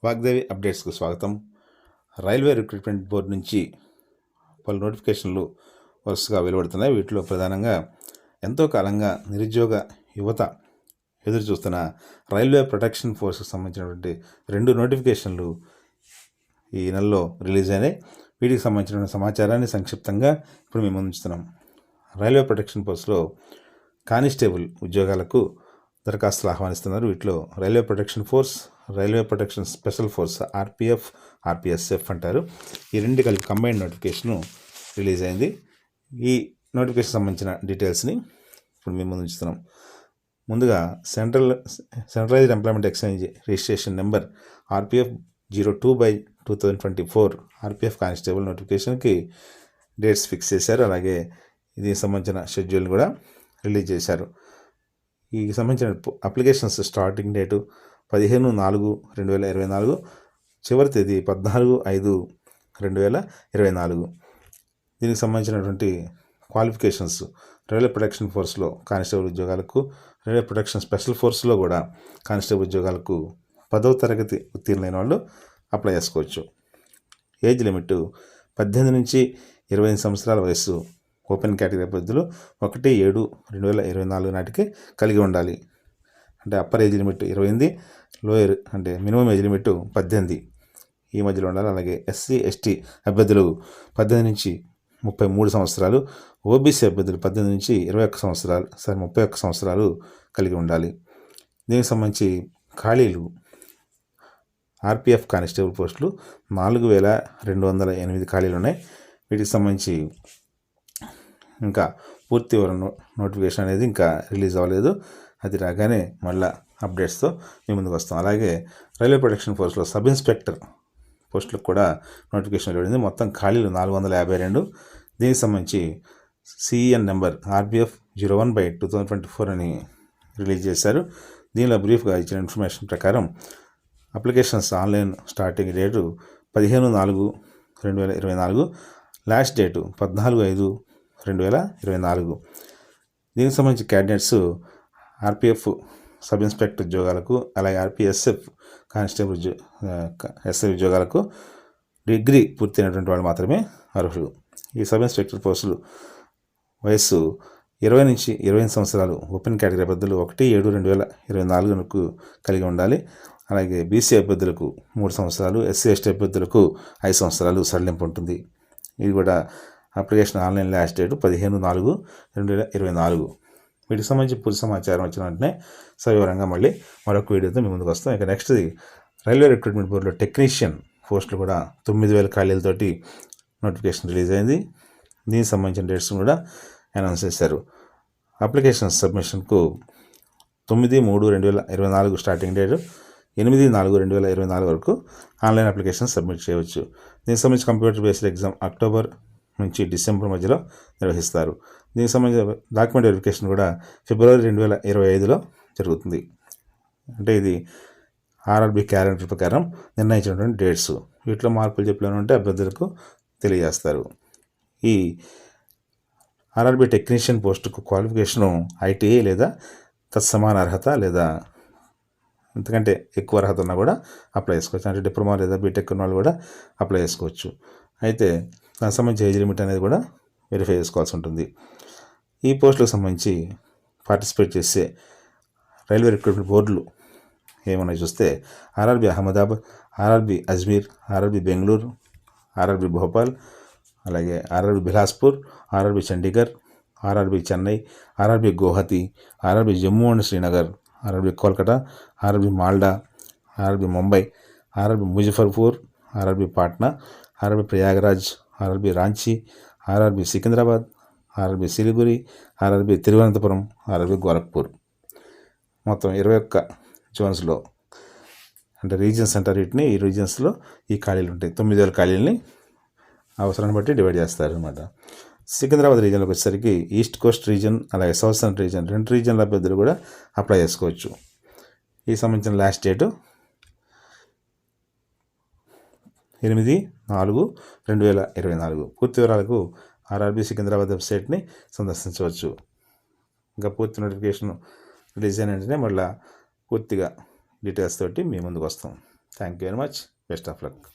వాగ్దేవి అప్డేట్స్కు స్వాగతం. Railway recruitment board నుంచి పలు నోటిఫికేషన్లు వరుసగా వెలువడుతున్నాయి. వీటిలో ప్రధానంగా ఎంతో కాలంగా నిరుద్యోగ యువత ఎదురు చూస్తున్న రైల్వే ప్రొటెక్షన్ ఫోర్స్కి సంబంధించినటువంటి 2 నోటిఫికేషన్లు ఈ నెలలో రిలీజ్ అయినాయి. వీటికి సంబంధించిన సమాచారాన్ని సంక్షిప్తంగా ఇప్పుడు మేము ఉంచుతున్నాం. రైల్వే ప్రొటెక్షన్ ఫోర్స్లో కానిస్టేబుల్ ఉద్యోగాలకు దరఖాస్తులు ఆహ్వానిస్తున్నారు. వీటిలో railway protection force, railway protection special force RPF, RPSF అంటారు. ఈ రెండు కలిపి కంబైన్డ్ నోటిఫికేషను రిలీజ్ అయింది. ఈ నోటిఫికేషన్ సంబంధించిన డీటెయిల్స్ని ఇప్పుడు మేము ముందు ఉంచుతున్నాం. ముందుగా centralised employment exchange registration number RPF 02/2024 RPF constable నోటిఫికేషన్కి డేట్స్ ఫిక్స్ చేశారు. అలాగే దీనికి సంబంధించిన షెడ్యూల్ కూడా రిలీజ్ చేశారు. ఈ సంబంధించిన అప్లికేషన్స్ స్టార్టింగ్ డేటు 15/4/2024, చివరి తేదీ 14/5/2024. దీనికి సంబంధించినటువంటి క్వాలిఫికేషన్స్ రైల్వే ప్రొటెక్షన్ ఫోర్స్లో కానిస్టేబుల్ ఉద్యోగాలకు, రైల్వే ప్రొటెక్షన్ స్పెషల్ ఫోర్స్లో కూడా కానిస్టేబుల్ ఉద్యోగాలకు 10వ తరగతి ఉత్తీర్ణులైన వాళ్ళు అప్లై చేసుకోవచ్చు. ఏజ్ లిమిట్ 18 నుంచి 25 సంవత్సరాల వయసు ఓపెన్ కేటగిరీ అభ్యర్థులు 1/7/2024 నాటికి కలిగి ఉండాలి. అంటే అప్పర్ ఏజ్ లిమిట్ 28, లోయర్ అంటే మినిమం ఏజ్ లిమిట్ 18 ఈ మధ్యలో ఉండాలి. అలాగే ఎస్సీ ఎస్టీ అభ్యర్థులు 18 నుంచి 33 సంవత్సరాలు, ఓబీసీ అభ్యర్థులు 18 నుంచి 31 సంవత్సరాలు కలిగి ఉండాలి. దీనికి సంబంధించి ఖాళీలు ఆర్పిఎఫ్ కానిస్టేబుల్ పోస్టులు 4208 ఖాళీలు ఉన్నాయి. వీటికి సంబంధించి ఇంకా పూర్తి నోటిఫికేషన్ అనేది ఇంకా రిలీజ్ అవ్వలేదు. అది రాగానే మళ్ళీ అప్డేట్స్తో మీ ముందుకు వస్తాం. అలాగే రైల్వే ప్రొటెక్షన్ ఫోర్స్లో సబ్ ఇన్స్పెక్టర్ పోస్టులకు కూడా నోటిఫికేషన్ వెలువడింది. మొత్తం ఖాళీలు 452. దీనికి సంబంధించి సిఈఎన్ నెంబర్ ఆర్పిఎఫ్ 01/2024 అని రిలీజ్ చేశారు. దీనిలో బ్రీఫ్గా ఇచ్చిన ఇన్ఫర్మేషన్ ప్రకారం applications online starting date 15/4/2024, last date 14/5/2024. దీనికి సంబంధించి క్యాండిడేట్స్ ఆర్పిఎఫ్ సబ్ ఇన్స్పెక్టర్ ఉద్యోగాలకు, అలాగే ఆర్పిఎస్ఎఫ్ కానిస్టేబుల్ ఎస్ఐ ఉద్యోగాలకు డిగ్రీ పూర్తయినటువంటి వాళ్ళు మాత్రమే అర్హులు. ఈ సబ్ ఇన్స్పెక్టర్ పోస్టులు వయస్సు 20 నుంచి 25 సంవత్సరాలు ఓపెన్ కేటగిరీ అభ్యర్థులు 1/7/2024 కలిగి ఉండాలి. అలాగే బీసీ అభ్యర్థులకు 3 సంవత్సరాలు, ఎస్సీ ఎస్టీ అభ్యర్థులకు 5 సంవత్సరాలు సడలింపు ఉంటుంది. ఇది కూడా అప్లికేషన్ ఆన్లైన్ లాస్ట్ డేటు 15/4/2024. వీటికి సంబంధించి పూర్తి సమాచారం వచ్చిన వెంటనే సవివరంగా మళ్ళీ మరొక వీడియోతో మీ ముందుకు వస్తాం. ఇక నెక్స్ట్ది రైల్వే రిక్రూట్మెంట్ బోర్డులో టెక్నీషియన్ పోస్టులు కూడా 9000 ఖాళీలతోటి నోటిఫికేషన్ రిలీజ్ అయింది. దీనికి సంబంధించిన డేట్స్ కూడా అనౌన్స్ చేశారు. అప్లికేషన్ సబ్మిషన్కు 9/3/2024 స్టార్టింగ్ డేటు, 8/4/2024 వరకు ఆన్లైన్ అప్లికేషన్ సబ్మిట్ చేయవచ్చు. దీనికి సంబంధించి కంప్యూటర్ బేస్డ్ ఎగ్జామ్ అక్టోబర్ నుంచి డిసెంబర్ మధ్యలో నిర్వహిస్తారు. దీనికి సంబంధించిన డాక్యుమెంట్ వెరిఫికేషన్ కూడా ఫిబ్రవరి 2025లో జరుగుతుంది. అంటే ఇది ఆర్ఆర్బీ క్యాలెండర్ ప్రకారం నిర్ణయించినటువంటి డేట్స్. వీటిలో మార్పులు చెప్పలేని ఉంటే అభ్యర్థులకు తెలియజేస్తారు. ఈ ఆర్ఆర్బీ టెక్నీషియన్ పోస్టుకు క్వాలిఫికేషను ఐటీఐ లేదా తత్సమాన అర్హత లేదా ఎందుకంటే ఎక్కువ అర్హత ఉన్నా కూడా అప్లై చేసుకోవచ్చు. అంటే డిప్లొమా లేదా బీటెక్ ఉన్న వాళ్ళు కూడా అప్లై చేసుకోవచ్చు. అయితే దానికి సంబంధించి ఏజ్ లిమిట్ అనేది కూడా వెరిఫై చేసుకోవాల్సి ఉంటుంది. ఈ పోస్టులకు సంబంధించి పార్టిసిపేట్ చేసే రైల్వే రిక్రూట్మెంట్ బోర్డులు ఏమన్నాయి చూస్తే RRB Ahmedabad, RRB Ajmer, RRB Bengaluru, RRB Bhopal, అలాగే RRB Bilaspur, RRB Chandigarh, RRB Chennai, RRB Guwahati, RRB Jammu and Srinagar, RRB Kolkata, RRB Malda, RRB Mumbai, RRB Muzaffarpur, RRB Patna, RRB Prayagraj, RRB Ranchi, RRB Secunderabad, RRB Siliguri, RRB Thiruvananthapuram, RRB Gorakhpur. మొత్తం 21 జోన్స్లో అంటే రీజియన్స్ అంటారు వీటిని. ఈ రీజియన్స్లో ఈ ఖాళీలు ఉంటాయి. 9000 ఖాళీలని అవసరాన్ని బట్టి డివైడ్ చేస్తారు అనమాట. సికింద్రాబాద్ రీజియన్లోకి వచ్చేసరికి ఈస్ట్ కోస్ట్ రీజియన్, అలాగే సౌతర్న్ రీజియన్ 2 రీజియన్ల అభ్యర్థులు కూడా అప్లై చేసుకోవచ్చు. ఈ సంబంధించిన లాస్ట్ డేటు 8/4/2024. పూర్తి వివరాలకు ఆర్ఆర్బీ సికింద్రాబాద్ వెబ్సైట్ని సందర్శించవచ్చు. ఇంకా పూర్తి నోటిఫికేషన్ రిలీజ్ అయిన వెంటనే మళ్ళీ పూర్తిగా డీటెయిల్స్ తోటి మీ ముందుకు వస్తాం. Thank you very much. Best of luck.